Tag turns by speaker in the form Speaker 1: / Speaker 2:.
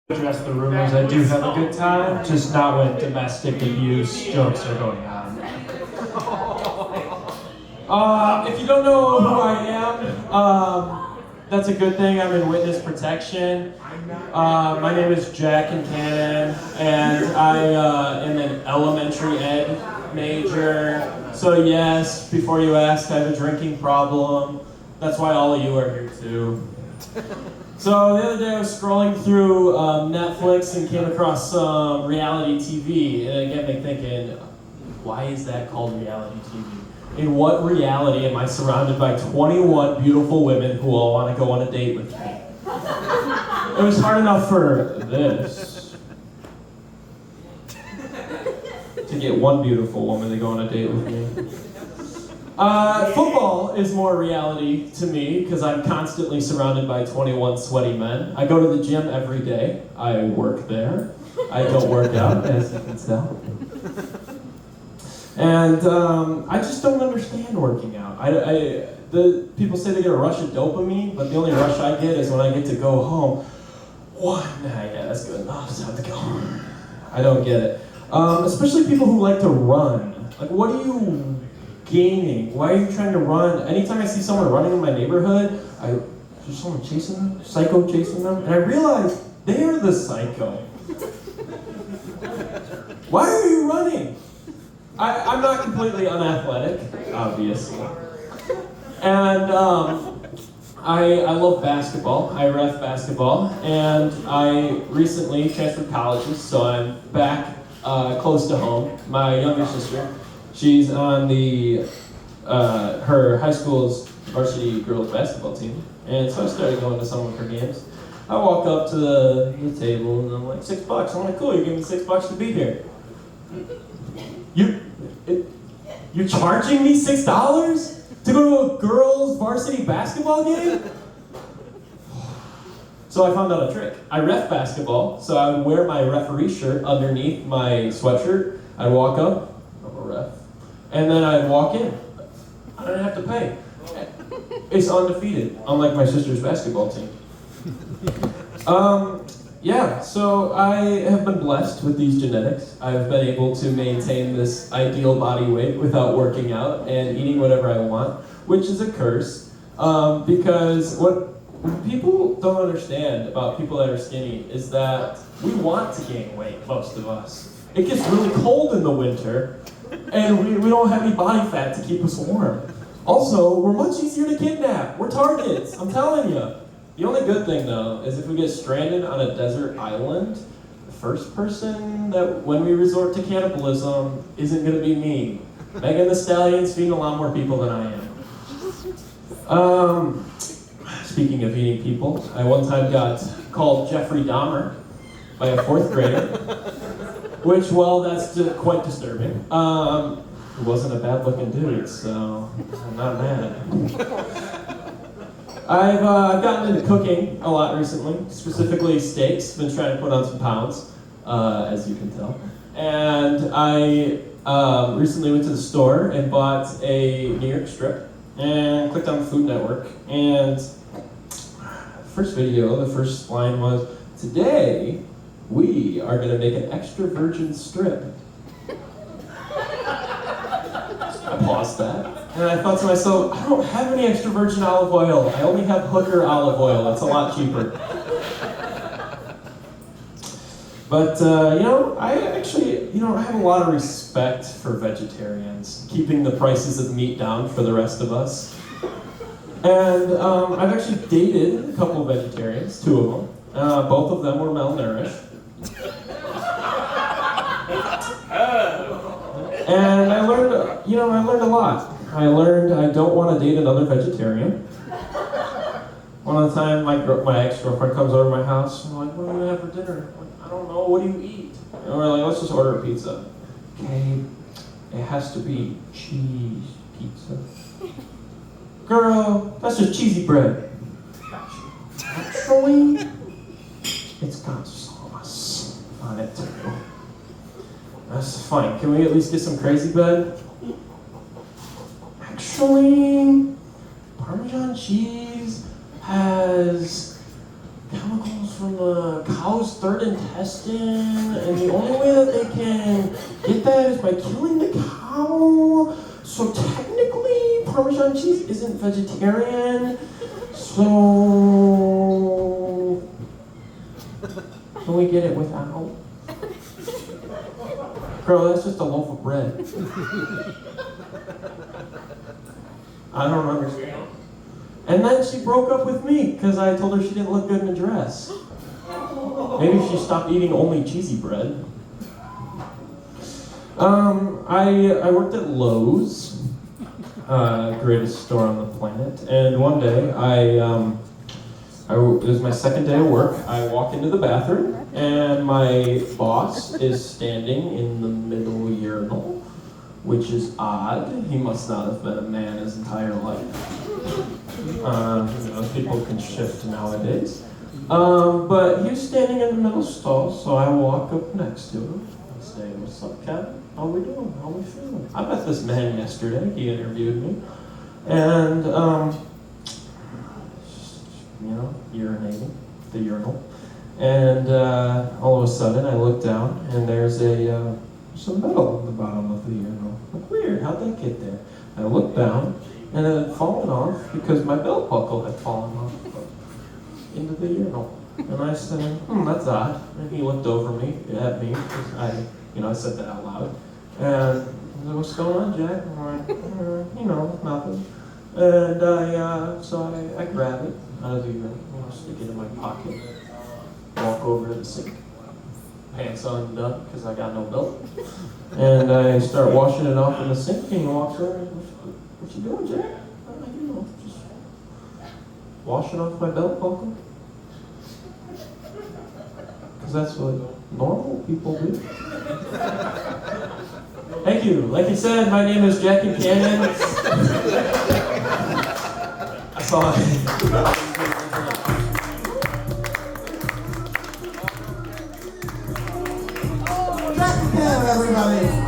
Speaker 1: Address the rumors. I do have a good time, just not when domestic abuse jokes are going on. If you don't know who I am, that's a good thing. I'm in witness protection. My name is Jack Cuncannan, and I am an elementary ed major. So yes, before you ask, I have a drinking problem. That's why all of you are here too. So the other day I was scrolling through Netflix and came across some reality TV, and it got me thinking, why is that called reality TV? In what reality am I surrounded by 21 beautiful women who all want to go on a date with me? It was hard enough for this to get one beautiful woman to go on a date with me. Football is more reality to me because I'm constantly surrounded by 21 sweaty men. I go to the gym every day. I work there. I don't work out, as you can tell. And I just don't understand working out. The people say they get a rush of dopamine, but the only rush I get is when I get to go home. Yeah, that's good enough. It's time to go. I don't get it. Especially people who like to run. Like, what are you gaining? Why are you trying to run? Anytime I see someone running in my neighborhood, there's someone chasing them, psycho chasing them, and I realize they're the psycho. Why are you running? I'm not completely unathletic, obviously. And I love basketball. I ref basketball, and I recently transferred colleges, so I'm back close to home. My younger sister, she's on her high school's varsity girls basketball team, and so I started going to some of her games. I walk up to the table and I'm like, $6. I'm like, cool, you're giving me $6 to be here. You're charging me $6 to go to a girls varsity basketball game? So I found out a trick. I ref basketball, so I would wear my referee shirt underneath my sweatshirt. I'd walk up, I'm a ref, and then I'd walk in. I didn't have to pay. It's undefeated, unlike my sister's basketball team. So I have been blessed with these genetics. I've been able to maintain this ideal body weight without working out and eating whatever I want, which is a curse, because what people don't understand about people that are skinny is that we want to gain weight, most of us. It gets really cold in the winter, and we don't have any body fat to keep us warm. Also, we're much easier to kidnap. We're targets, I'm telling you. The only good thing, though, is if we get stranded on a desert island, the first person that, when we resort to cannibalism, isn't going to be me. Megan the Stallion's feeding a lot more people than I am. Speaking of eating people, I one time got called Jeffrey Dahmer by a 4th grader, which, well, that's quite disturbing. He wasn't a bad-looking dude, so I'm not mad. I've gotten into cooking a lot recently, specifically steaks. Been trying to put on some pounds, as you can tell. And I recently went to the store and bought a New York strip and clicked on the Food Network. And the first line was, "Today, we are going to make an extra virgin strip." I paused that, and I thought to myself, I don't have any extra virgin olive oil. I only have Hooker olive oil. It's a lot cheaper. But, I have a lot of respect for vegetarians, keeping the prices of meat down for the rest of us. And I've actually dated a couple of vegetarians, 2 of them. Both of them were malnourished. And I learned a lot. I learned I don't want to date another vegetarian. One time, my ex-girlfriend comes over to my house, and I'm like, what are we going to have for dinner? I'm like, I don't know, what do you eat? And we're like, let's just order a pizza. Okay, it has to be cheese pizza. Girl, that's just cheesy bread. Actually, it's got sauce on it too. That's fine. Can we at least get some crazy bread? Actually, Parmesan cheese has chemicals from the cow's third intestine, and the only way that they can get that is by killing the cow. So technically, Parmesan cheese isn't vegetarian. So can we get it without? Girl, that's just a loaf of bread. I don't understand. And then she broke up with me because I told her she didn't look good in a dress. Maybe she stopped eating only cheesy bread. I worked at Lowe's, greatest store on the planet, and one day it was my second day of work. I walk into the bathroom, and my boss is standing in the middle urinal, which is odd. He must not have been a man his entire life. People can shift nowadays. But he was standing in the middle stall, so I walk up next to him and say, "What's up, Kevin? How we doing? How we feeling?" I met this man yesterday. He interviewed me. And, urinating, the urinal. And all of a sudden, I look down, and there's some metal at the bottom of the urinal. Like, weird, how'd that get there? I look down, and it had fallen off because my belt buckle had fallen off into the urinal. And I said, that's odd. And he looked over at me, because I said that out loud. And he said, "What's going on, Jack?" And I'm like, nothing. And I grab it out of the urinal, stick it in my pocket, walk over to the sink, pants undone because I got no belt. And I start washing it off in the sink, and he walks over and goes, "What you doing, Jack?" I'm like, just washing off my belt buckle. Because that's what normal people do. Thank you. Like you said, my name is Jack Cuncannan. That's all I
Speaker 2: Cuncannan, everybody.